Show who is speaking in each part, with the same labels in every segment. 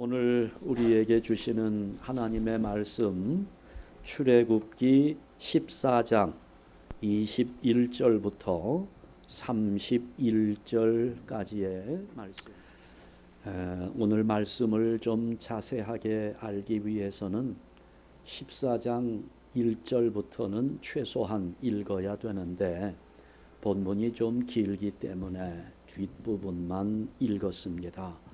Speaker 1: 오늘 우리에게 주시는 하나님의 말씀 출애굽기 14장 21절부터 31절까지의 말씀. 오늘 말씀을 좀 자세하게 알기 위해서는 14장 1절부터는 최소한 읽어야 되는데 본문이 좀 길기 때문에 뒷부분만 읽었습니다.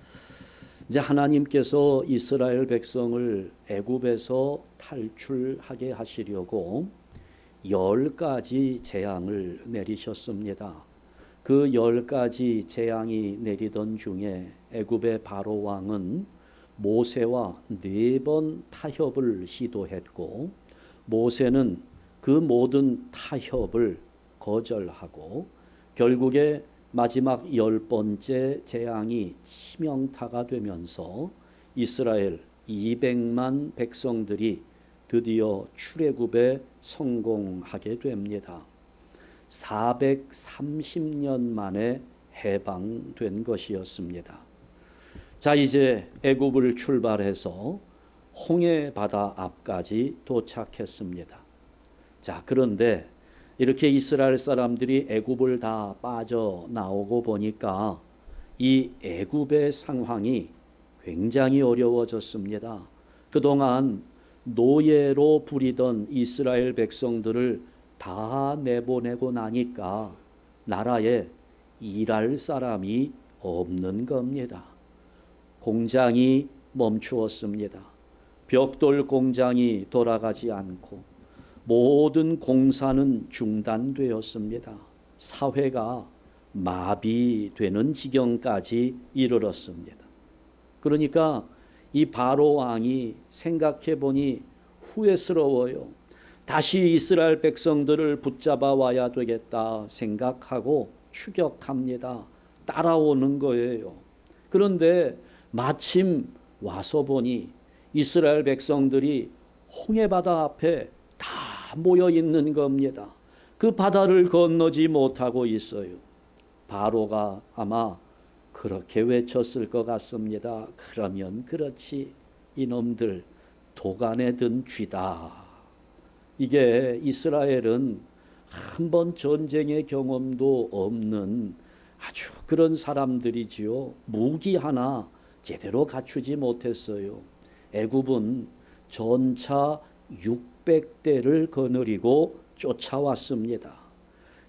Speaker 1: 이제 하나님께서 이스라엘 백성을 애굽에서 탈출하게 하시려고 10가지 재앙을 내리셨습니다. 그 10가지 재앙이 내리던 중에 애굽의 바로 왕은 모세와 4번 타협을 시도했고 모세는 그 모든 타협을 거절하고 결국에 마지막 10번째 재앙이 치명타가 되면서 이스라엘 200만 백성들이 드디어 출애굽에 성공하게 됩니다. 430년 만에 해방된 것이었습니다. 자, 이제 애굽을 출발해서 홍해 바다 앞까지 도착했습니다. 자, 그런데 이렇게 이스라엘 사람들이 애굽을 다 빠져나오고 보니까 이 애굽의 상황이 굉장히 어려워졌습니다. 그동안 노예로 부리던 이스라엘 백성들을 다 내보내고 나니까 나라에 일할 사람이 없는 겁니다. 공장이 멈추었습니다. 벽돌 공장이 돌아가지 않고 모든 공사는 중단되었습니다. 사회가 마비되는 지경까지 이르렀습니다. 그러니까 이 바로 왕이 생각해 보니 후회스러워요. 다시 이스라엘 백성들을 붙잡아 와야 되겠다 생각하고 추격합니다. 따라오는 거예요. 그런데 마침 와서 보니 이스라엘 백성들이 홍해바다 앞에 다 모여 있는 겁니다. 그 바다를 건너지 못하고 있어요. 바로가 아마 그렇게 외쳤을 것 같습니다. 그러면 그렇지, 이놈들 도간에 든 쥐다. 이게 이스라엘은 한 번 전쟁의 경험도 없는 아주 그런 사람들이지요. 무기 하나 제대로 갖추지 못했어요. 애굽은 전차 600대를 거느리고 쫓아왔습니다.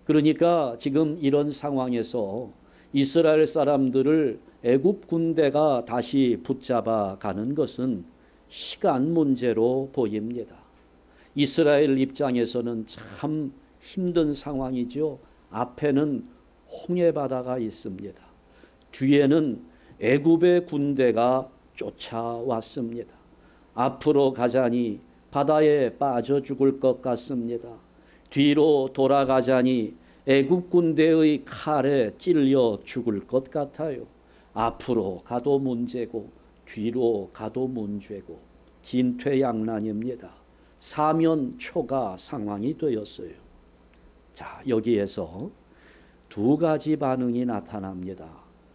Speaker 1: 그러니까 지금 이런 상황에서 이스라엘 사람들을 애굽 군대가 다시 붙잡아 가는 것은 시간 문제로 보입니다. 이스라엘 입장에서는 참 힘든 상황이죠. 앞에는 홍해바다가 있습니다. 뒤에는 애굽의 군대가 쫓아왔습니다. 앞으로 가자니 바다에 빠져 죽을 것 같습니다. 뒤로 돌아가자니 애굽 군대의 칼에 찔려 죽을 것 같아요. 앞으로 가도 문제고 뒤로 가도 문제고 진퇴양난입니다. 사면초가 상황이 되었어요. 자, 여기에서 2가지 반응이 나타납니다.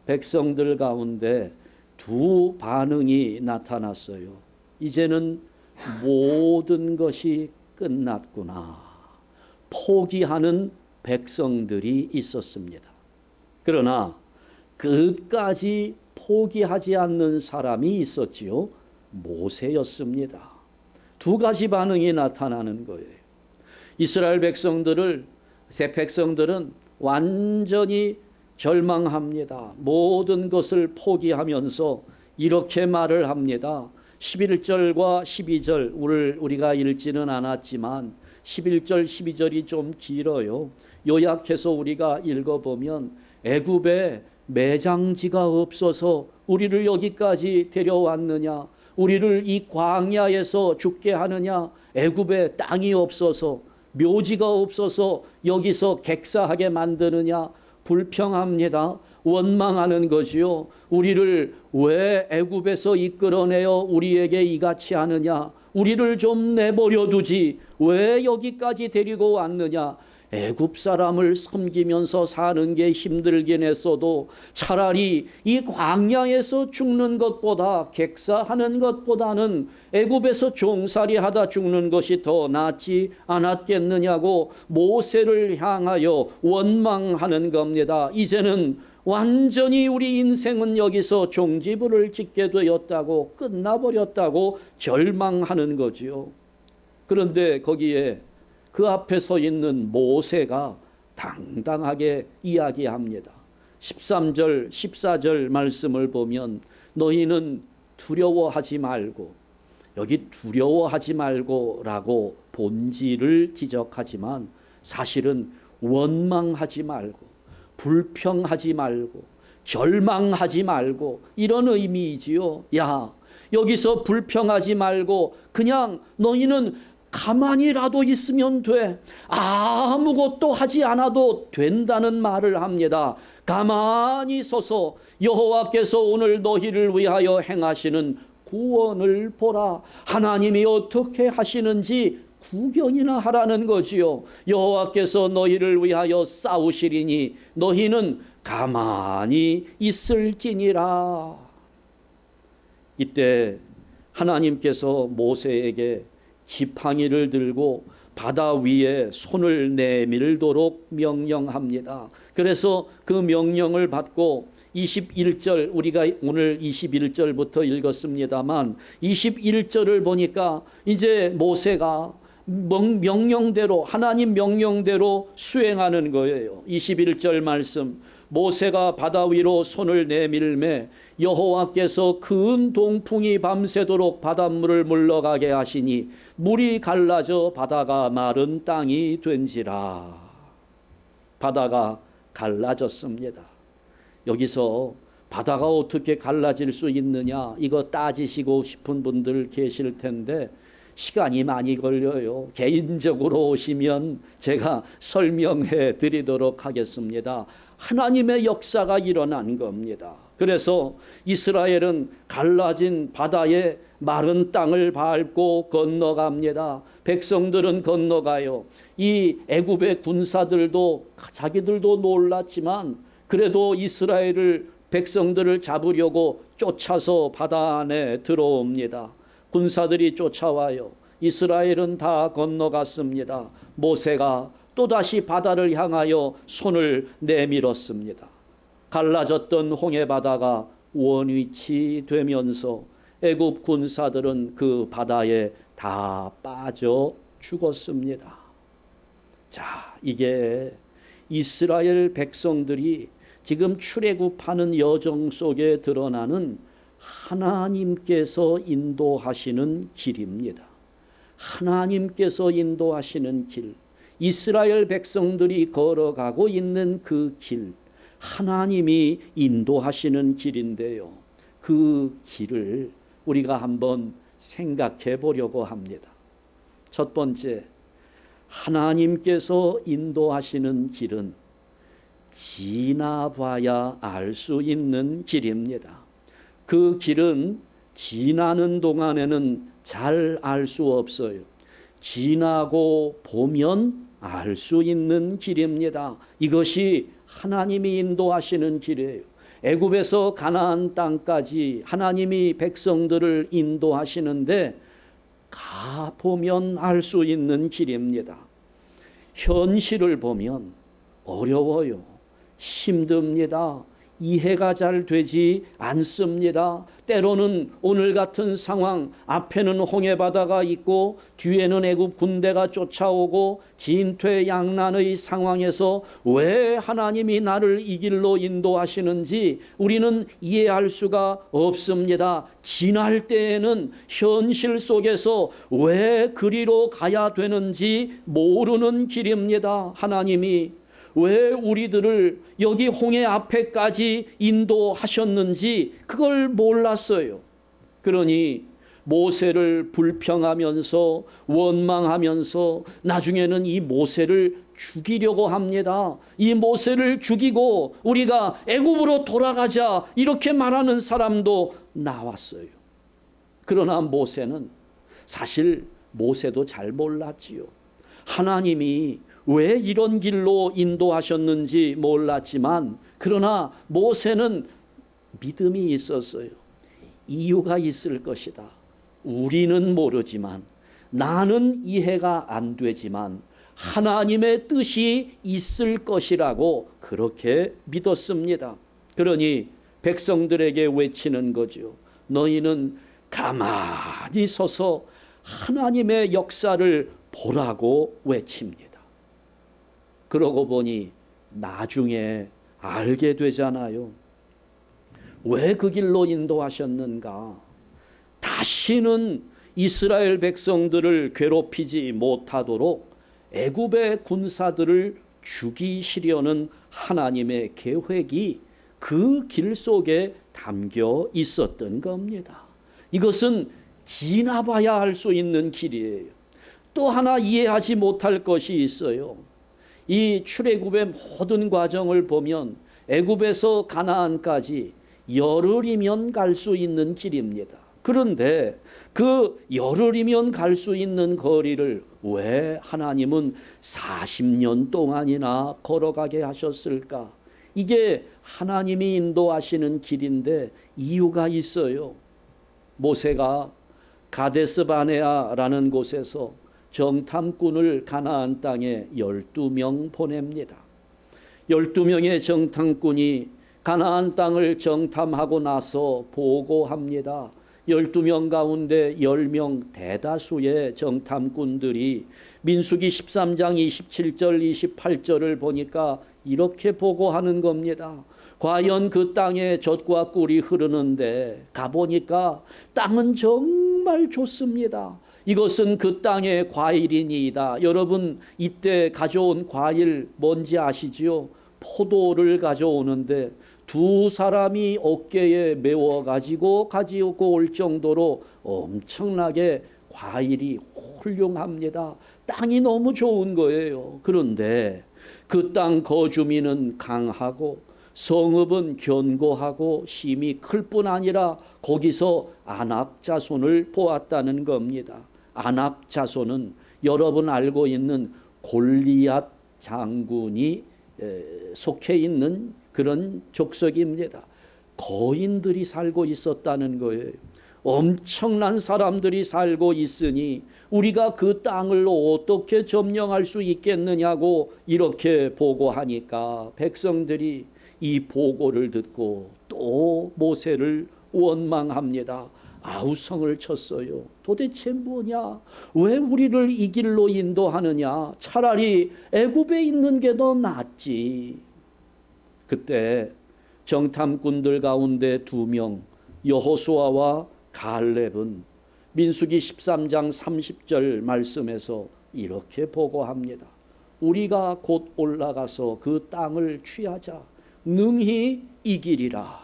Speaker 1: 백성들 가운데 2 반응이 나타났어요. 이제는 모든 것이 끝났구나. 포기하는 백성들이 있었습니다. 그러나 끝까지 포기하지 않는 사람이 있었지요. 모세였습니다. 2가지 반응이 나타나는 거예요. 이스라엘 백성들은 완전히 절망합니다. 모든 것을 포기하면서 이렇게 말을 합니다. 11절과 12절 우리가 읽지는 않았지만 11절 12절이 좀 길어요. 요약해서 우리가 읽어보면 애굽에 매장지가 없어서 우리를 여기까지 데려왔느냐, 우리를 이 광야에서 죽게 하느냐, 애굽에 땅이 없어서 묘지가 없어서 여기서 객사하게 만드느냐, 불평합니다. 원망하는 거지요. 우리를 왜 애굽에서 이끌어내어 우리에게 이같이 하느냐, 우리를 좀 내버려 두지 왜 여기까지 데리고 왔느냐, 애굽 사람을 섬기면서 사는 게 힘들긴 했어도 차라리 이 광야에서 죽는 것보다, 객사하는 것보다는 애굽에서 종살이하다 죽는 것이 더 낫지 않았겠느냐고 모세를 향하여 원망하는 겁니다. 이제는 완전히 우리 인생은 여기서 종지부를 찍게 되었다고, 끝나버렸다고 절망하는 거지요. 그런데 거기에 그 앞에 서 있는 모세가 당당하게 이야기합니다. 13절, 14절 말씀을 보면 너희는 두려워하지 말고, 여기 두려워하지 말고 라고 본질을 지적하지만 사실은 원망하지 말고, 불평하지 말고, 절망하지 말고 이런 의미이지요. 야, 여기서 불평하지 말고 그냥 너희는 가만히라도 있으면 돼. 아무것도 하지 않아도 된다는 말을 합니다. 가만히 서서 여호와께서 오늘 너희를 위하여 행하시는 구원을 보라. 하나님이 어떻게 하시는지 구경이나 하라는 거지요. 여호와께서 너희를 위하여 싸우시리니 너희는 가만히 있을지니라. 이때 하나님께서 모세에게 지팡이를 들고 바다 위에 손을 내밀도록 명령합니다. 그래서 그 명령을 받고 21절, 우리가 오늘 21절부터 읽었습니다만 21절을 보니까 이제 모세가 명령대로, 하나님 명령대로 수행하는 거예요. 21절 말씀, 모세가 바다 위로 손을 내밀매 여호와께서 큰 동풍이 밤새도록 바닷물을 물러가게 하시니 물이 갈라져 바다가 마른 땅이 된지라. 바다가 갈라졌습니다. 여기서 바다가 어떻게 갈라질 수 있느냐, 이거 따지시고 싶은 분들 계실 텐데 시간이 많이 걸려요. 개인적으로 오시면 제가 설명해 드리도록 하겠습니다. 하나님의 역사가 일어난 겁니다. 그래서 이스라엘은 갈라진 바다에 마른 땅을 밟고 건너갑니다. 백성들은 건너가요. 이 애굽의 군사들도 자기들도 놀랐지만 그래도 이스라엘을, 백성들을 잡으려고 쫓아서 바다 안에 들어옵니다. 군사들이 쫓아와요. 이스라엘은 다 건너갔습니다. 모세가 또다시 바다를 향하여 손을 내밀었습니다. 갈라졌던 홍해바다가 원위치 되면서 애굽 군사들은 그 바다에 다 빠져 죽었습니다. 자, 이게 이스라엘 백성들이 지금 출애굽하는 여정 속에 드러나는 하나님께서 인도하시는 길입니다. 하나님께서 인도하시는 길, 이스라엘 백성들이 걸어가고 있는 그 길, 하나님이 인도하시는 길인데요. 그 길을 우리가 한번 생각해 보려고 합니다. 첫 번째, 하나님께서 인도하시는 길은 지나봐야 알 수 있는 길입니다. 그 길은 지나는 동안에는 잘 알 수 없어요. 지나고 보면 알 수 있는 길입니다. 이것이 하나님이 인도하시는 길이에요. 애굽에서 가나안 땅까지 하나님이 백성들을 인도하시는데 가보면 알 수 있는 길입니다. 현실을 보면 어려워요. 힘듭니다. 이해가 잘 되지 않습니다. 때로는 오늘 같은 상황, 앞에는 홍해바다가 있고 뒤에는 애굽 군대가 쫓아오고 진퇴양난의 상황에서 왜 하나님이 나를 이 길로 인도하시는지 우리는 이해할 수가 없습니다. 지날 때에는 현실 속에서 왜 그리로 가야 되는지 모르는 길입니다. 하나님이 왜 우리들을 여기 홍해 앞에까지 인도하셨는지 그걸 몰랐어요. 그러니 모세를 불평하면서 원망하면서 나중에는 이 모세를 죽이려고 합니다. 이 모세를 죽이고 우리가 애굽으로 돌아가자 이렇게 말하는 사람도 나왔어요. 그러나 모세는 사실 모세도 잘 몰랐지요. 하나님이 왜 이런 길로 인도하셨는지 몰랐지만 그러나 모세는 믿음이 있었어요. 이유가 있을 것이다. 우리는 모르지만, 나는 이해가 안 되지만 하나님의 뜻이 있을 것이라고 그렇게 믿었습니다. 그러니 백성들에게 외치는 거죠. 너희는 가만히 서서 하나님의 역사를 보라고 외칩니다. 그러고 보니 나중에 알게 되잖아요. 왜 그 길로 인도하셨는가? 다시는 이스라엘 백성들을 괴롭히지 못하도록 애굽의 군사들을 죽이시려는 하나님의 계획이 그 길 속에 담겨 있었던 겁니다. 이것은 지나봐야 할 수 있는 길이에요. 또 하나 이해하지 못할 것이 있어요. 이 출애굽의 모든 과정을 보면 애굽에서 가나안까지 열흘이면 갈 수 있는 길입니다. 그런데 그 열흘이면 갈 수 있는 거리를 왜 하나님은 40년 동안이나 걸어가게 하셨을까? 이게 하나님이 인도하시는 길인데 이유가 있어요. 모세가 가데스 바네아라는 곳에서 정탐꾼을 가나안 땅에 12명 보냅니다. 12명의 정탐꾼이 가나안 땅을 정탐하고 나서 보고합니다. 12명 가운데 10명 대다수의 정탐꾼들이 민수기 13장 27절 28절을 보니까 이렇게 보고하는 겁니다. 과연 그 땅에 젖과 꿀이 흐르는데 가보니까 땅은 정말 좋습니다. 이것은 그 땅의 과일이니이다. 여러분 이때 가져온 과일 뭔지 아시지요? 포도를 가져오는데 두 사람이 어깨에 메워 가지고 올 정도로 엄청나게 과일이 훌륭합니다. 땅이 너무 좋은 거예요. 그런데 그 땅 거주민은 강하고 성읍은 견고하고 힘이 클 뿐 아니라 거기서 아낙 자손을 보았다는 겁니다. 아낙 자손은 여러분 알고 있는 골리앗 장군이 속해 있는 그런 족속입니다. 거인들이 살고 있었다는 거예요. 엄청난 사람들이 살고 있으니 우리가 그 땅을 어떻게 점령할 수 있겠느냐고 이렇게 보고하니까 백성들이 이 보고를 듣고 또 모세를 원망합니다. 아우성을 쳤어요. 도대체 뭐냐? 왜 우리를 이 길로 인도하느냐? 차라리 애굽에 있는 게 더 낫지. 그때 정탐꾼들 가운데 2명 여호수아와 갈렙은 민수기 13장 30절 말씀에서 이렇게 보고합니다. 우리가 곧 올라가서 그 땅을 취하자. 능히 이기리라.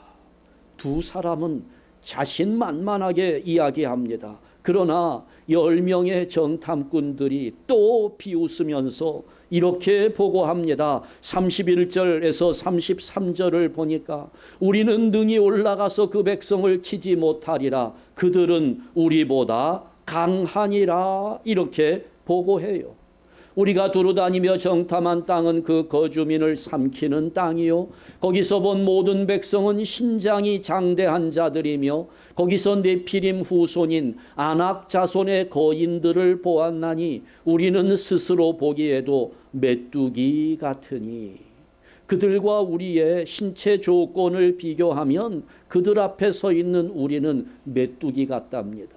Speaker 1: 두 사람은 자신만만하게 이야기합니다. 그러나 10명의 정탐꾼들이 또 비웃으면서 이렇게 보고합니다. 31절에서 33절을 보니까 우리는 능히 올라가서 그 백성을 치지 못하리라. 그들은 우리보다 강하니라. 이렇게 보고해요. 우리가 두루다니며 정탐한 땅은 그 거주민을 삼키는 땅이요 거기서 본 모든 백성은 신장이 장대한 자들이며 거기서 네피림 후손인 아낙 자손의 거인들을 보았나니 우리는 스스로 보기에도 메뚜기 같으니 그들과 우리의 신체 조건을 비교하면 그들 앞에 서 있는 우리는 메뚜기 같답니다.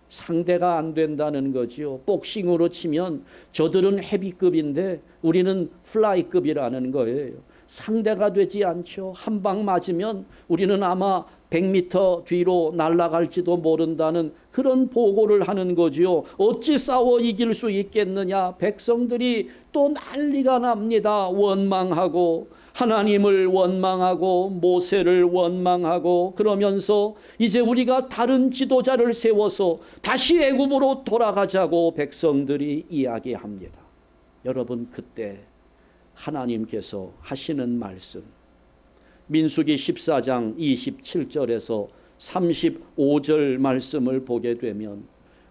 Speaker 1: 상대가 안 된다는 거지요. 복싱으로 치면 저들은 헤비급인데 우리는 플라이급이라는 거예요. 상대가 되지 않죠. 한 방 맞으면 우리는 아마 100m 뒤로 날아갈지도 모른다는 그런 보고를 하는 거지요. 어찌 싸워 이길 수 있겠느냐. 백성들이 또 난리가 납니다. 원망하고 하나님을 원망하고 모세를 원망하고 그러면서 이제 우리가 다른 지도자를 세워서 다시 애굽으로 돌아가자고 백성들이 이야기합니다. 여러분 그때 하나님께서 하시는 말씀 민수기 14장 27절에서 35절 말씀을 보게 되면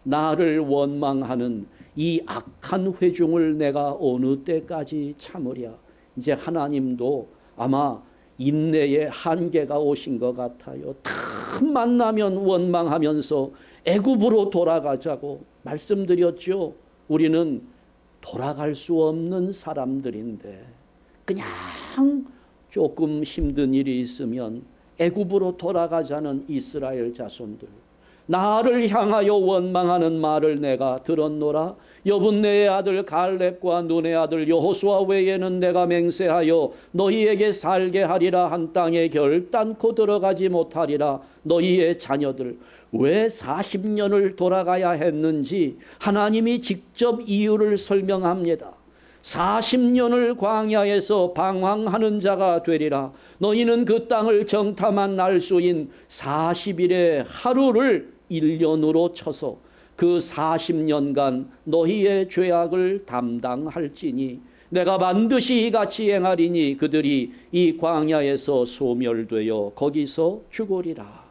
Speaker 1: 나를 원망하는 이 악한 회중을 내가 어느 때까지 참으랴. 이제 하나님도 아마 인내의 한계가 오신 것 같아요. 틈만 나면 원망하면서 애굽으로 돌아가자고 말씀드렸죠. 우리는 돌아갈 수 없는 사람들인데 그냥 조금 힘든 일이 있으면 애굽으로 돌아가자는 이스라엘 자손들, 나를 향하여 원망하는 말을 내가 들었노라. 여분네의 아들 갈렙과 눈의 아들 여호수아 외에는 내가 맹세하여 너희에게 살게 하리라. 한 땅에 결단코 들어가지 못하리라. 너희의 자녀들 왜 40년을 돌아가야 했는지 하나님이 직접 이유를 설명합니다. 40년을 광야에서 방황하는 자가 되리라. 너희는 그 땅을 정탐한 날수인 40일의 하루를 1년으로 쳐서 그 40년간 너희의 죄악을 담당할지니 내가 반드시 이같이 행하리니 그들이 이 광야에서 소멸되어 거기서 죽으리라.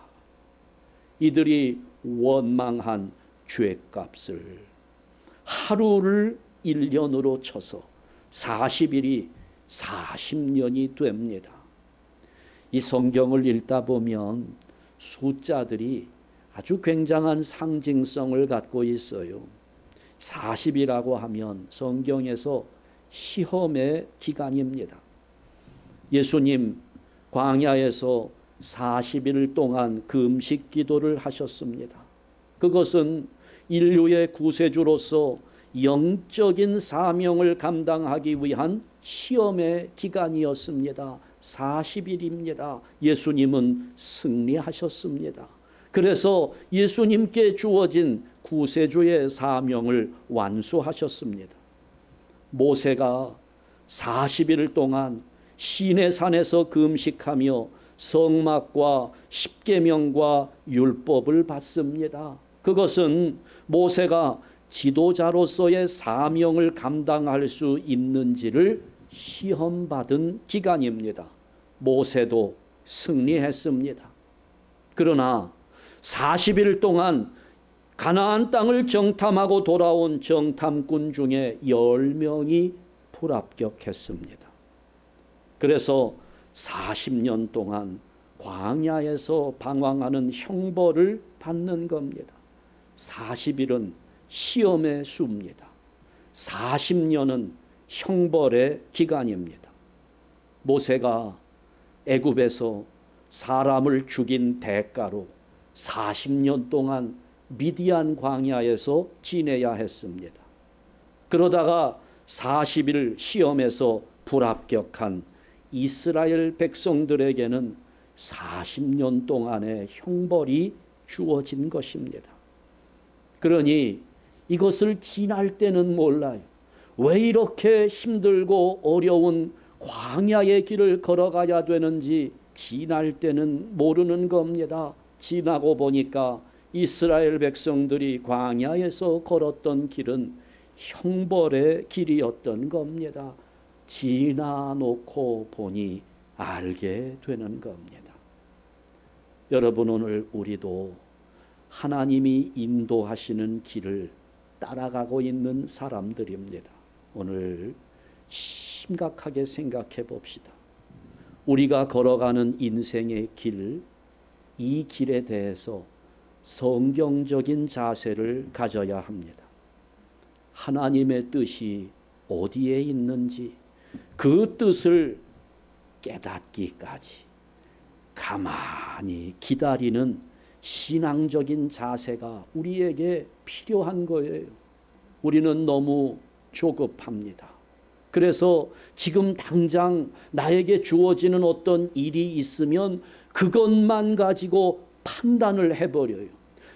Speaker 1: 이들이 원망한 죄값을 하루를 1년으로 쳐서 40일이 40년이 됩니다. 이 성경을 읽다 보면 숫자들이 아주 굉장한 상징성을 갖고 있어요. 40이라고 하면 성경에서 시험의 기간입니다. 예수님 광야에서 40일 동안 금식 기도를 하셨습니다. 그것은 인류의 구세주로서 영적인 사명을 감당하기 위한 시험의 기간이었습니다. 40일입니다. 예수님은 승리하셨습니다. 그래서 예수님께 주어진 구세주의 사명을 완수하셨습니다. 모세가 40일 동안 시내산에서 금식하며 성막과 십계명과 율법을 받습니다. 그것은 모세가 지도자로서의 사명을 감당할 수 있는지를 시험받은 기간입니다. 모세도 승리했습니다. 그러나 40일 동안 가나안 땅을 정탐하고 돌아온 정탐꾼 중에 10명이 불합격했습니다. 그래서 40년 동안 광야에서 방황하는 형벌을 받는 겁니다. 40일은 시험의 수입니다. 40년은 형벌의 기간입니다. 모세가 애굽에서 사람을 죽인 대가로 40년 동안 미디안 광야에서 지내야 했습니다. 그러다가 40일 시험에서 불합격한 이스라엘 백성들에게는 40년 동안의 형벌이 주어진 것입니다. 그러니 이것을 지날 때는 몰라요. 왜 이렇게 힘들고 어려운 광야의 길을 걸어가야 되는지 지날 때는 모르는 겁니다. 지나고 보니까 이스라엘 백성들이 광야에서 걸었던 길은 형벌의 길이었던 겁니다. 지나놓고 보니 알게 되는 겁니다. 여러분, 오늘 우리도 하나님이 인도하시는 길을 따라가고 있는 사람들입니다. 오늘 심각하게 생각해 봅시다. 우리가 걸어가는 인생의 길, 이 길에 대해서 성경적인 자세를 가져야 합니다. 하나님의 뜻이 어디에 있는지 그 뜻을 깨닫기까지 가만히 기다리는 신앙적인 자세가 우리에게 필요한 거예요. 우리는 너무 조급합니다. 그래서 지금 당장 나에게 주어지는 어떤 일이 있으면 그것만 가지고 판단을 해버려요.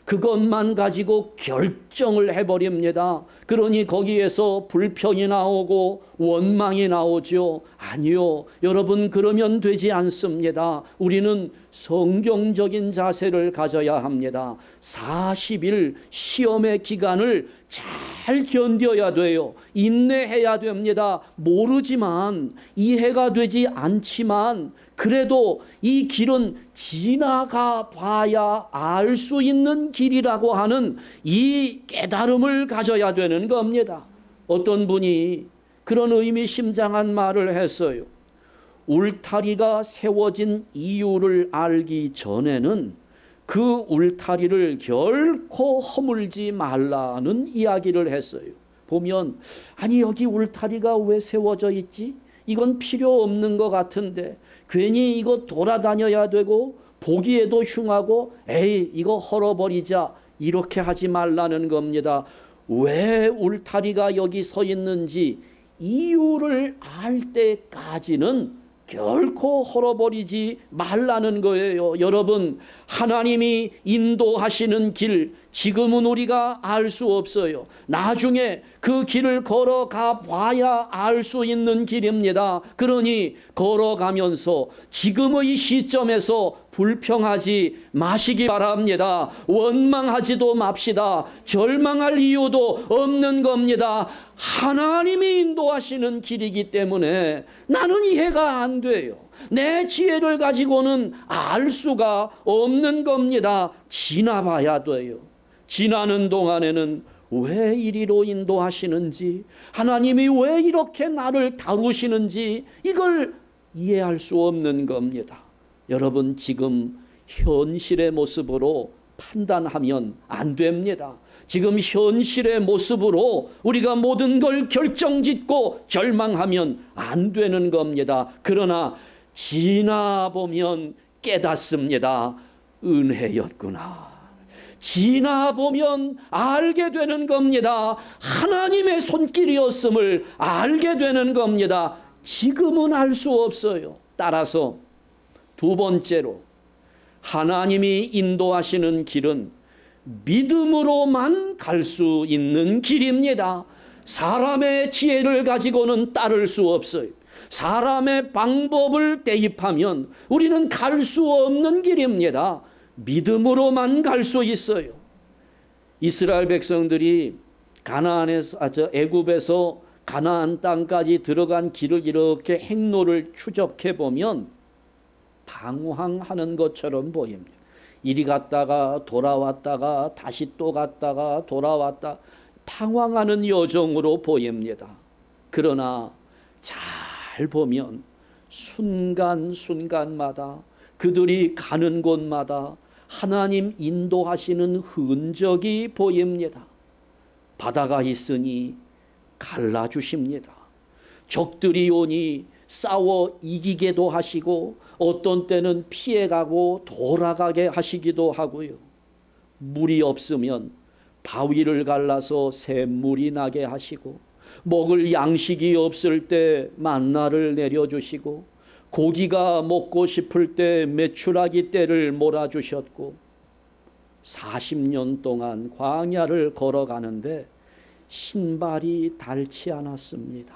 Speaker 1: 그것만 가지고 결정을 해버립니다. 그러니 거기에서 불평이 나오고 원망이 나오죠. 아니요, 여러분, 그러면 되지 않습니다. 우리는 성경적인 자세를 가져야 합니다. 40일 시험의 기간을 잘 견뎌야 돼요. 인내해야 됩니다. 모르지만, 이해가 되지 않지만 그래도 이 길은 지나가 봐야 알 수 있는 길이라고 하는 이 깨달음을 가져야 되는 겁니다. 어떤 분이 그런 의미심장한 말을 했어요. 울타리가 세워진 이유를 알기 전에는 그 울타리를 결코 허물지 말라는 이야기를 했어요. 보면 아니 여기 울타리가 왜 세워져 있지? 이건 필요 없는 것 같은데 괜히 이거 돌아다녀야 되고 보기에도 흉하고 에이 이거 헐어버리자 이렇게 하지 말라는 겁니다. 왜 울타리가 여기 서 있는지 이유를 알 때까지는 결코 헐어버리지 말라는 거예요. 여러분, 하나님이 인도하시는 길, 지금은 우리가 알 수 없어요. 나중에 그 길을 걸어가 봐야 알 수 있는 길입니다. 그러니 걸어가면서 지금의 시점에서 불평하지 마시기 바랍니다. 원망하지도 맙시다. 절망할 이유도 없는 겁니다. 하나님이 인도하시는 길이기 때문에 나는 이해가 안 돼요. 내 지혜를 가지고는 알 수가 없는 겁니다. 지나봐야 돼요. 지나는 동안에는 왜 이리로 인도하시는지, 하나님이 왜 이렇게 나를 다루시는지 이걸 이해할 수 없는 겁니다. 여러분, 지금 현실의 모습으로 판단하면 안 됩니다. 지금 현실의 모습으로 우리가 모든 걸 결정짓고 절망하면 안 되는 겁니다. 그러나 지나보면 깨닫습니다. 은혜였구나. 지나보면 알게 되는 겁니다. 하나님의 손길이었음을 알게 되는 겁니다. 지금은 알 수 없어요. 따라서 두 번째로 하나님이 인도하시는 길은 믿음으로만 갈 수 있는 길입니다. 사람의 지혜를 가지고는 따를 수 없어요. 사람의 방법을 대입하면 우리는 갈 수 없는 길입니다. 믿음으로만 갈 수 있어요. 이스라엘 백성들이 애굽에서 가나안 땅까지 들어간 길을 이렇게 행로를 추적해 보면 방황하는 것처럼 보입니다. 이리 갔다가 돌아왔다가 다시 또 갔다가 돌아왔다 방황하는 여정으로 보입니다. 그러나 잘 보면 순간순간마다 그들이 가는 곳마다 하나님 인도하시는 흔적이 보입니다. 바다가 있으니 갈라주십니다. 적들이 오니 싸워 이기게도 하시고 어떤 때는 피해가고 돌아가게 하시기도 하고요. 물이 없으면 바위를 갈라서 샘물이 나게 하시고 먹을 양식이 없을 때 만나를 내려주시고 고기가 먹고 싶을 때 메추라기 떼를 몰아주셨고 40년 동안 광야를 걸어가는데 신발이 닳지 않았습니다.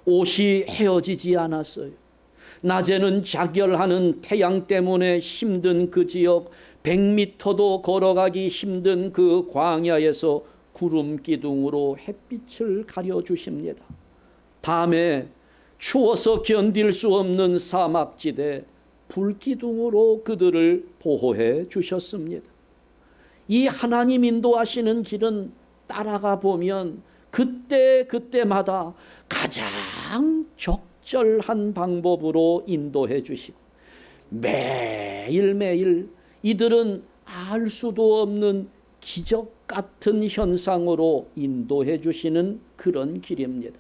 Speaker 1: 옷이 헤어지지 않았어요. 낮에는 작열하는 태양 때문에 힘든 그 지역 100m도 걸어가기 힘든 그 광야에서 구름 기둥으로 햇빛을 가려주십니다. 밤에 추워서 견딜 수 없는 사막지대 불기둥으로 그들을 보호해 주셨습니다. 이 하나님 인도하시는 길은 따라가 보면 그때마다 가장 적절한 방법으로 인도해 주시고 매일매일 이들은 알 수도 없는 기적 같은 현상으로 인도해 주시는 그런 길입니다.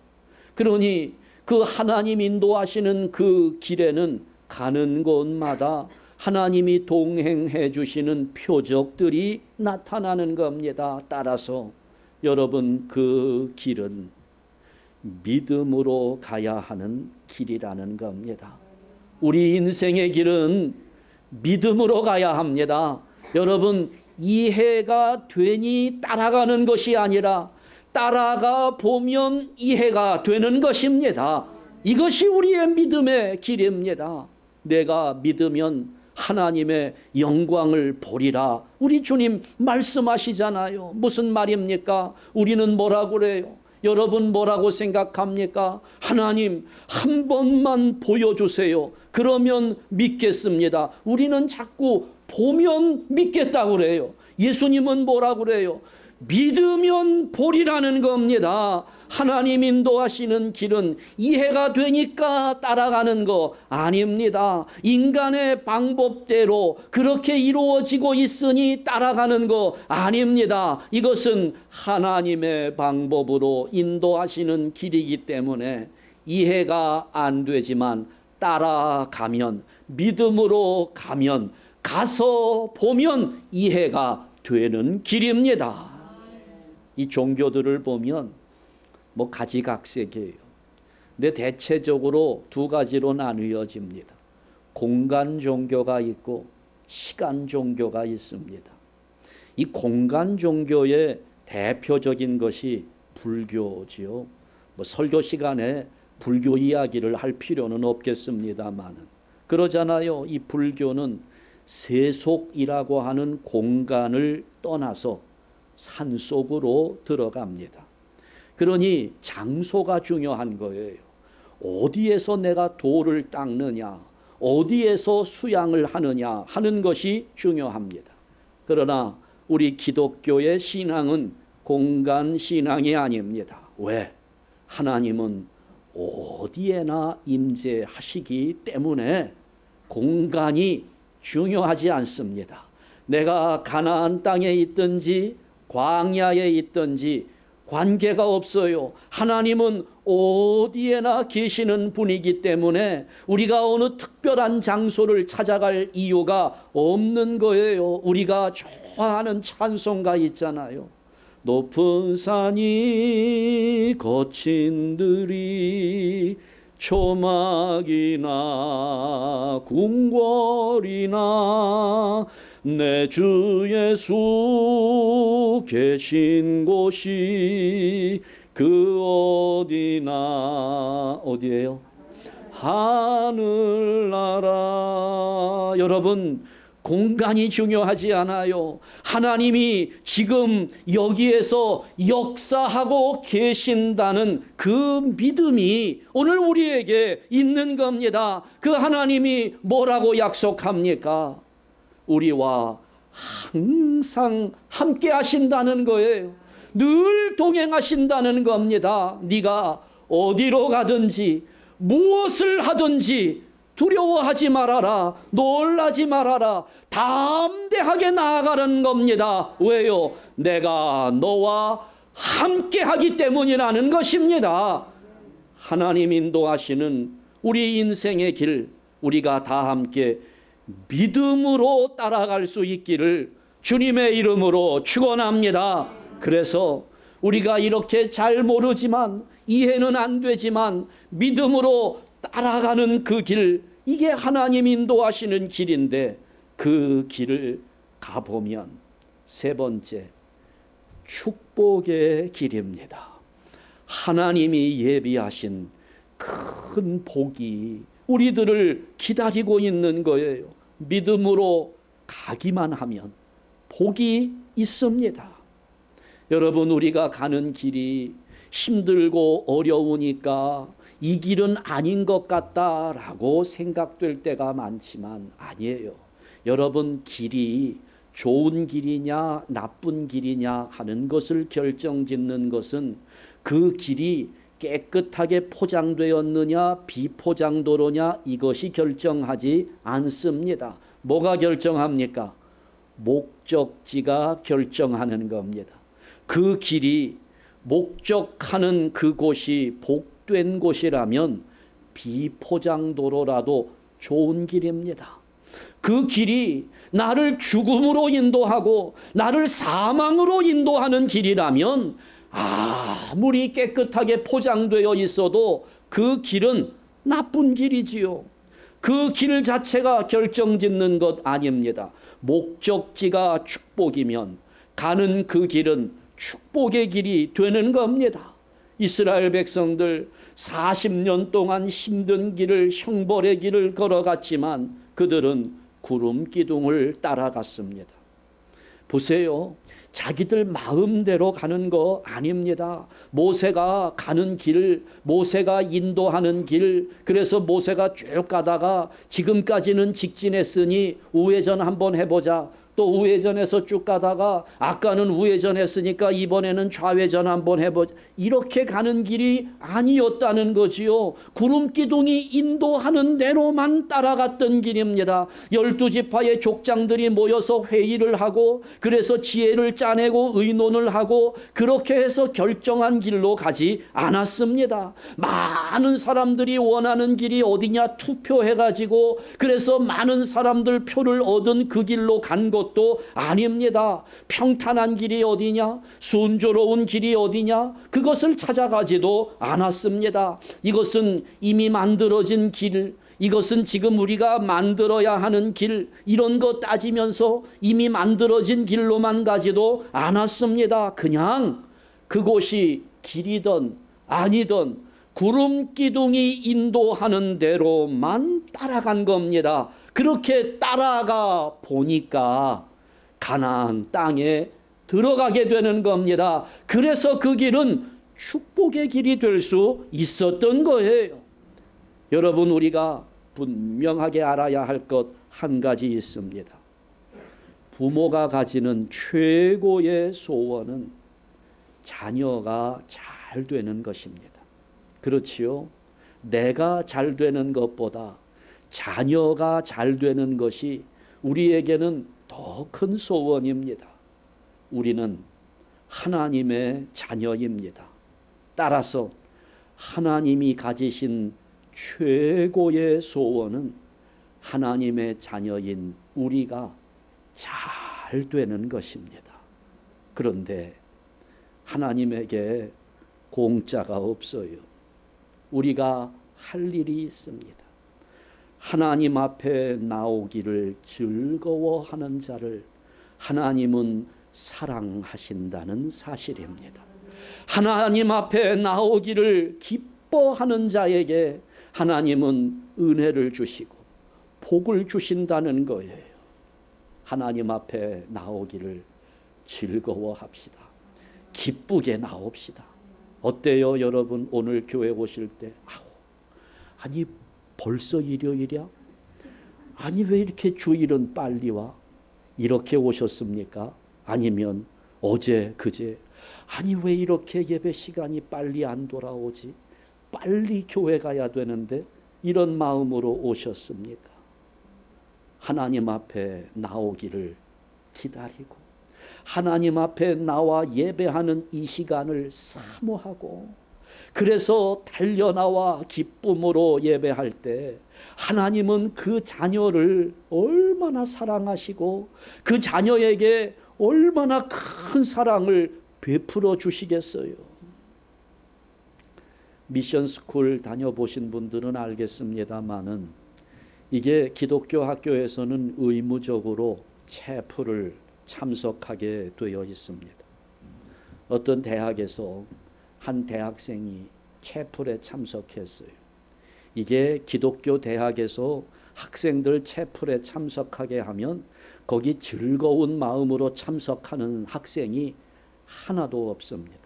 Speaker 1: 그러니 그 하나님 인도하시는 그 길에는 가는 곳마다 하나님이 동행해 주시는 표적들이 나타나는 겁니다. 따라서 여러분, 그 길은 믿음으로 가야 하는 길이라는 겁니다. 우리 인생의 길은 믿음으로 가야 합니다. 여러분, 이해가 되니 따라가는 것이 아니라 따라가 보면 이해가 되는 것입니다. 이것이 우리의 믿음의 길입니다. 내가 믿으면 하나님의 영광을 보리라. 우리 주님 말씀하시잖아요. 무슨 말입니까? 우리는 뭐라고 그래요? 여러분 뭐라고 생각합니까? 하나님 한 번만 보여주세요. 그러면 믿겠습니다. 우리는 자꾸 보면 믿겠다고 그래요. 예수님은 뭐라고 그래요? 믿으면 보리라는 겁니다. 하나님 인도하시는 길은 이해가 되니까 따라가는 거 아닙니다. 인간의 방법대로 그렇게 이루어지고 있으니 따라가는 거 아닙니다. 이것은 하나님의 방법으로 인도하시는 길이기 때문에 이해가 안 되지만 따라가면, 믿음으로 가면, 가서 보면 이해가 되는 길입니다. 이 종교들을 보면 뭐 가지각색이에요. 근데 대체적으로 두 가지로 나누어집니다. 공간 종교가 있고 시간 종교가 있습니다. 이 공간 종교의 대표적인 것이 불교지요. 뭐 설교 시간에 불교 이야기를 할 필요는 없겠습니다만, 그러잖아요. 이 불교는 세속이라고 하는 공간을 떠나서 산속으로 들어갑니다. 그러니 장소가 중요한 거예요. 어디에서 내가 돌을 닦느냐, 어디에서 수양을 하느냐 하는 것이 중요합니다. 그러나 우리 기독교의 신앙은 공간 신앙이 아닙니다. 왜? 하나님은 어디에나 임재하시기 때문에 공간이 중요하지 않습니다. 내가 가나안 땅에 있든지 광야에 있든지 관계가 없어요. 하나님은 어디에나 계시는 분이기 때문에 우리가 어느 특별한 장소를 찾아갈 이유가 없는 거예요. 우리가 좋아하는 찬송가 있잖아요. 높은 산이 거친 들이 초막이나 궁궐이나 내 주 예수 계신 곳이 그 어디나, 어디예요? 하늘나라. 여러분, 공간이 중요하지 않아요. 하나님이 지금 여기에서 역사하고 계신다는 그 믿음이 오늘 우리에게 있는 겁니다. 그 하나님이 뭐라고 약속합니까? 우리와 항상 함께 하신다는 거예요. 늘 동행하신다는 겁니다. 네가 어디로 가든지 무엇을 하든지 두려워하지 말아라. 놀라지 말아라. 담대하게 나아가는 겁니다. 왜요? 내가 너와 함께 하기 때문이라는 것입니다. 하나님 인도하시는 우리 인생의 길, 우리가 다 함께 믿음으로 따라갈 수 있기를 주님의 이름으로 축원합니다. 그래서 우리가 이렇게 잘 모르지만, 이해는 안 되지만 믿음으로 따라가는 그 길, 이게 하나님 인도하시는 길인데 그 길을 가보면 세 번째, 축복의 길입니다. 하나님이 예비하신 큰 복이 우리들을 기다리고 있는 거예요. 믿음으로 가기만 하면 복이 있습니다. 여러분, 우리가 가는 길이 힘들고 어려우니까 이 길은 아닌 것 같다라고 생각될 때가 많지만 아니에요. 여러분, 길이 좋은 길이냐 나쁜 길이냐 하는 것을 결정짓는 것은 그 길이 깨끗하게 포장되었느냐 비포장도로냐 이것이 결정하지 않습니다. 뭐가 결정합니까? 목적지가 결정하는 겁니다. 그 길이 목적하는 그곳이 복된 곳이라면 비포장도로라도 좋은 길입니다. 그 길이 나를 죽음으로 인도하고 나를 사망으로 인도하는 길이라면 아무리 깨끗하게 포장되어 있어도 그 길은 나쁜 길이지요. 그 길 자체가 결정짓는 것 아닙니다. 목적지가 축복이면 가는 그 길은 축복의 길이 되는 겁니다. 이스라엘 백성들 40년 동안 힘든 길을, 형벌의 길을 걸어갔지만 그들은 구름 기둥을 따라갔습니다. 보세요. 자기들 마음대로 가는 거 아닙니다. 모세가 가는 길, 모세가 인도하는 길, 그래서 모세가 쭉 가다가 지금까지는 직진했으니 우회전 한번 해보자. 또 우회전해서 쭉 가다가 아까는 우회전했으니까 이번에는 좌회전 한번 해보자. 이렇게 가는 길이 아니었다는 거지요. 구름 기둥이 인도하는 대로만 따라갔던 길입니다. 12지파의 족장들이 모여서 회의를 하고 그래서 지혜를 짜내고 의논을 하고 그렇게 해서 결정한 길로 가지 않았습니다. 많은 사람들이 원하는 길이 어디냐 투표해가지고 그래서 많은 사람들 표를 얻은 그 길로 간 것 도 아닙니다. 평탄한 길이 어디냐? 순조로운 길이 어디냐? 그것을 찾아가지도 않았습니다. 이것은 이미 만들어진 길, 이것은 지금 우리가 만들어야 하는 길, 이런 것 따지면서 이미 만들어진 길로만 가지도 않았습니다. 그냥 그곳이 길이든 아니든 구름 기둥이 인도하는 대로만 따라간 겁니다. 그렇게 따라가 보니까 가나안 땅에 들어가게 되는 겁니다. 그래서 그 길은 축복의 길이 될 수 있었던 거예요. 여러분, 우리가 분명하게 알아야 할 것 한 가지 있습니다. 부모가 가지는 최고의 소원은 자녀가 잘 되는 것입니다. 그렇지요? 내가 잘 되는 것보다 자녀가 잘 되는 것이 우리에게는 더 큰 소원입니다. 우리는 하나님의 자녀입니다. 따라서 하나님이 가지신 최고의 소원은 하나님의 자녀인 우리가 잘 되는 것입니다. 그런데 하나님에게 공짜가 없어요. 우리가 할 일이 있습니다. 하나님 앞에 나오기를 즐거워하는 자를 하나님은 사랑하신다는 사실입니다. 하나님 앞에 나오기를 기뻐하는 자에게 하나님은 은혜를 주시고 복을 주신다는 거예요. 하나님 앞에 나오기를 즐거워합시다. 기쁘게 나옵시다. 어때요, 여러분? 오늘 교회 오실 때 아니 벌써 일요일이야? 아니 왜 이렇게 주일은 빨리 와? 이렇게 오셨습니까? 아니면 어제 그제 아니 왜 이렇게 예배 시간이 빨리 안 돌아오지? 빨리 교회 가야 되는데 이런 마음으로 오셨습니까? 하나님 앞에 나오기를 기다리고 하나님 앞에 나와 예배하는 이 시간을 사모하고 그래서 달려나와 기쁨으로 예배할 때 하나님은 그 자녀를 얼마나 사랑하시고 그 자녀에게 얼마나 큰 사랑을 베풀어 주시겠어요. 미션스쿨 다녀보신 분들은 알겠습니다마는 이게 기독교 학교에서는 의무적으로 체프를 참석하게 되어 있습니다. 어떤 대학에서 한 대학생이 채플에 참석했어요. 이게 기독교 대학에서 학생들 채플에 참석하게 하면 거기 즐거운 마음으로 참석하는 학생이 하나도 없습니다.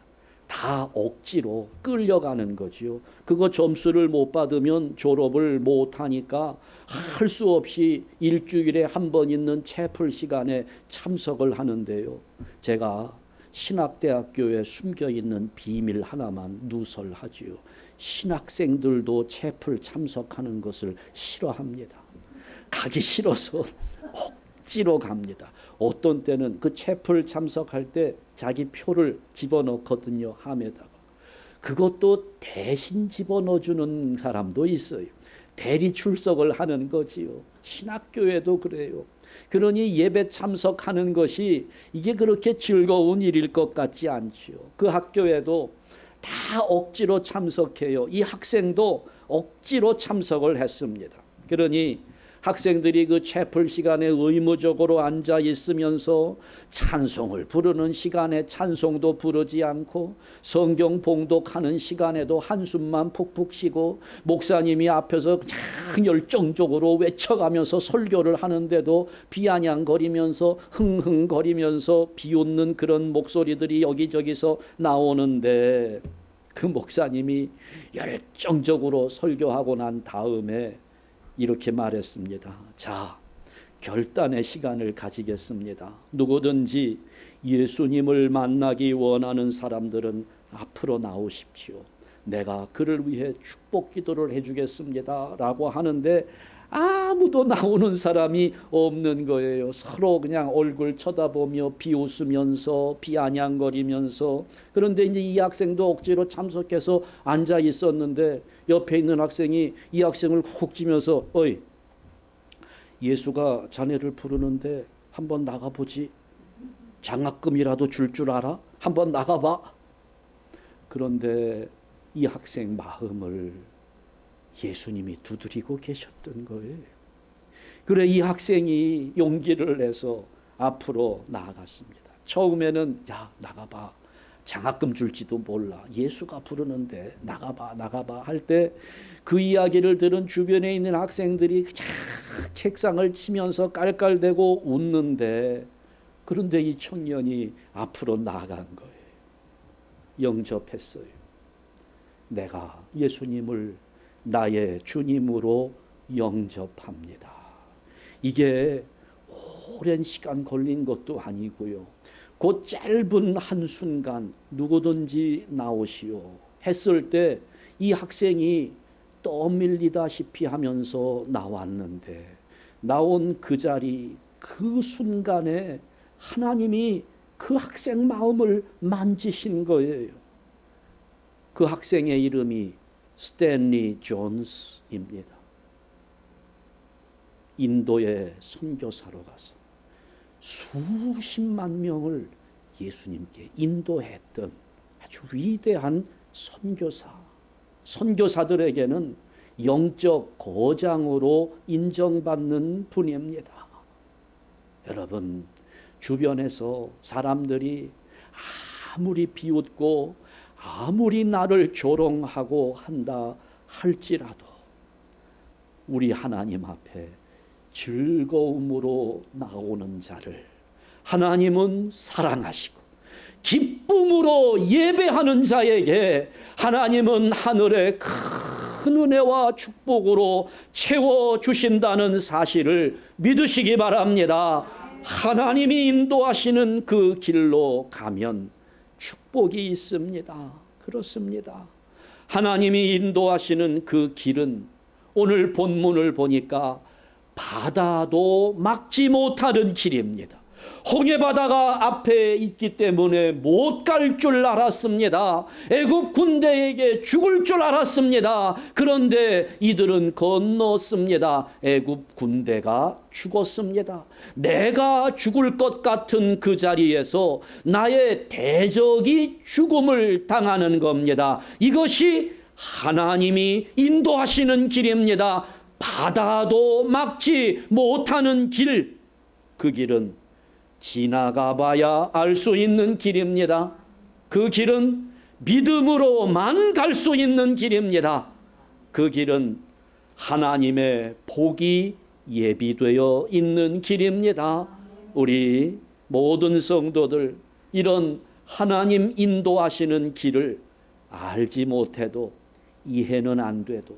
Speaker 1: 다 억지로 끌려가는 거지요. 그거 점수를 못 받으면 졸업을 못 하니까 할 수 없이 일주일에 한 번 있는 채플 시간에 참석을 하는데요. 제가 신학대학교에 숨겨있는 비밀 하나만 누설하지요. 신학생들도 채플 참석하는 것을 싫어합니다. 가기 싫어서 억지로 갑니다. 어떤 때는 그 채플 참석할 때 자기 표를 집어넣거든요. 함에다가. 그것도 대신 집어넣어주는 사람도 있어요. 대리 출석을 하는 거지요. 신학교에도 그래요. 그러니 예배 참석하는 것이 이게 그렇게 즐거운 일일 것 같지 않지요. 그 학교에도 다 억지로 참석해요. 이 학생도 억지로 참석을 했습니다. 그러니 학생들이 그 채플 시간에 의무적으로 앉아 있으면서 찬송을 부르는 시간에 찬송도 부르지 않고 성경 봉독하는 시간에도 한숨만 푹푹 쉬고 목사님이 앞에서 그냥 열정적으로 외쳐가면서 설교를 하는데도 비아냥거리면서 흥흥거리면서 비웃는 그런 목소리들이 여기저기서 나오는데 그 목사님이 열정적으로 설교하고 난 다음에 이렇게 말했습니다. 자, 결단의 시간을 가지겠습니다. 누구든지 예수님을 만나기 원하는 사람들은 앞으로 나오십시오. 내가 그를 위해 축복 기도를 해주겠습니다. 라고 하는데 아무도 나오는 사람이 없는 거예요. 서로 그냥 얼굴 쳐다보며 비웃으면서 비아냥거리면서. 그런데 이제 이 학생도 억지로 참석해서 앉아 있었는데 옆에 있는 학생이 이 학생을 쿡 찌면서 어이, 예수가 자네를 부르는데 한번 나가보지. 장학금이라도 줄 알아? 한번 나가봐. 그런데 이 학생 마음을 예수님이 두드리고 계셨던 거예요. 그래 이 학생이 용기를 내서 앞으로 나아갔습니다. 처음에는 야 나가봐. 장학금 줄지도 몰라. 예수가 부르는데 나가봐 할 때 그 이야기를 들은 주변에 있는 학생들이 그냥 책상을 치면서 깔깔대고 웃는데 그런데 이 청년이 앞으로 나아간 거예요. 영접했어요. 내가 예수님을 나의 주님으로 영접합니다. 이게 오랜 시간 걸린 것도 아니고요. 그 짧은 한순간 누구든지 나오시오 했을 때 이 학생이 떠밀리다시피 하면서 나왔는데 나온 그 자리 그 순간에 하나님이 그 학생 마음을 만지신 거예요. 그 학생의 이름이 스탠리 존스입니다. 인도의 선교사로 가서 수십만 명을 예수님께 인도했던 아주 위대한 선교사. 선교사들에게는 영적 거장으로 인정받는 분입니다. 여러분, 주변에서 사람들이 아무리 비웃고 아무리 나를 조롱하고 한다 할지라도 우리 하나님 앞에 즐거움으로 나오는 자를 하나님은 사랑하시고 기쁨으로 예배하는 자에게 하나님은 하늘의 큰 은혜와 축복으로 채워주신다는 사실을 믿으시기 바랍니다. 하나님이 인도하시는 그 길로 가면 축복이 있습니다. 그렇습니다. 하나님이 인도하시는 그 길은 오늘 본문을 보니까 바다도 막지 못하는 길입니다. 홍해바다가 앞에 있기 때문에 못 갈 줄 알았습니다. 애굽 군대에게 죽을 줄 알았습니다. 그런데 이들은 건넜습니다. 애굽 군대가 죽었습니다. 내가 죽을 것 같은 그 자리에서 나의 대적이 죽음을 당하는 겁니다. 이것이 하나님이 인도하시는 길입니다. 바다도 막지 못하는 길, 그 길은 지나가 봐야 알 수 있는 길입니다. 그 길은 믿음으로만 갈 수 있는 길입니다. 그 길은 하나님의 복이 예비되어 있는 길입니다. 우리 모든 성도들 이런 하나님 인도하시는 길을 알지 못해도 이해는 안 돼도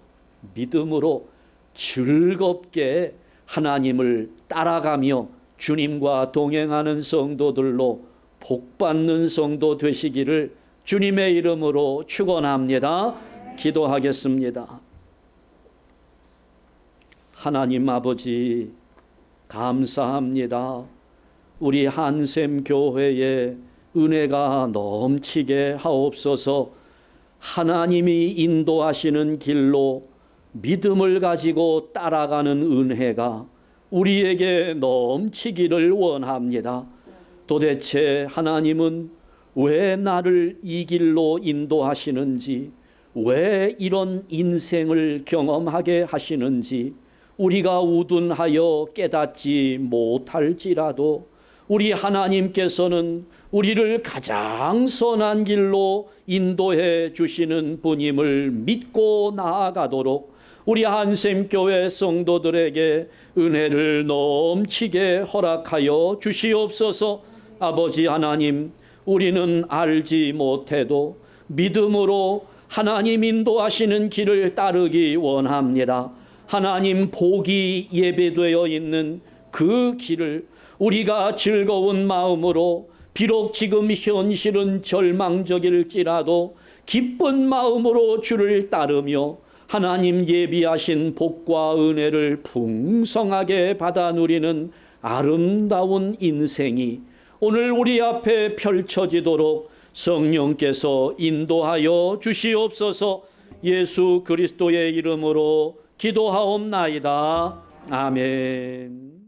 Speaker 1: 믿음으로 즐겁게 하나님을 따라가며 주님과 동행하는 성도들로 복받는 성도 되시기를 주님의 이름으로 축원합니다. 기도하겠습니다. 하나님 아버지 감사합니다. 우리 한샘 교회에 은혜가 넘치게 하옵소서. 하나님이 인도하시는 길로 믿음을 가지고 따라가는 은혜가 우리에게 넘치기를 원합니다. 도대체 하나님은 왜 나를 이 길로 인도하시는지, 왜 이런 인생을 경험하게 하시는지 우리가 우둔하여 깨닫지 못할지라도 우리 하나님께서는 우리를 가장 선한 길로 인도해 주시는 분임을 믿고 나아가도록 우리 한샘교회 성도들에게 은혜를 넘치게 허락하여 주시옵소서. 아버지 하나님, 우리는 알지 못해도 믿음으로 하나님 인도하시는 길을 따르기 원합니다. 하나님 복이 예배되어 있는 그 길을 우리가 즐거운 마음으로, 비록 지금 현실은 절망적일지라도 기쁜 마음으로 주를 따르며 하나님 예비하신 복과 은혜를 풍성하게 받아 누리는 아름다운 인생이 오늘 우리 앞에 펼쳐지도록 성령께서 인도하여 주시옵소서. 예수 그리스도의 이름으로 기도하옵나이다. 아멘.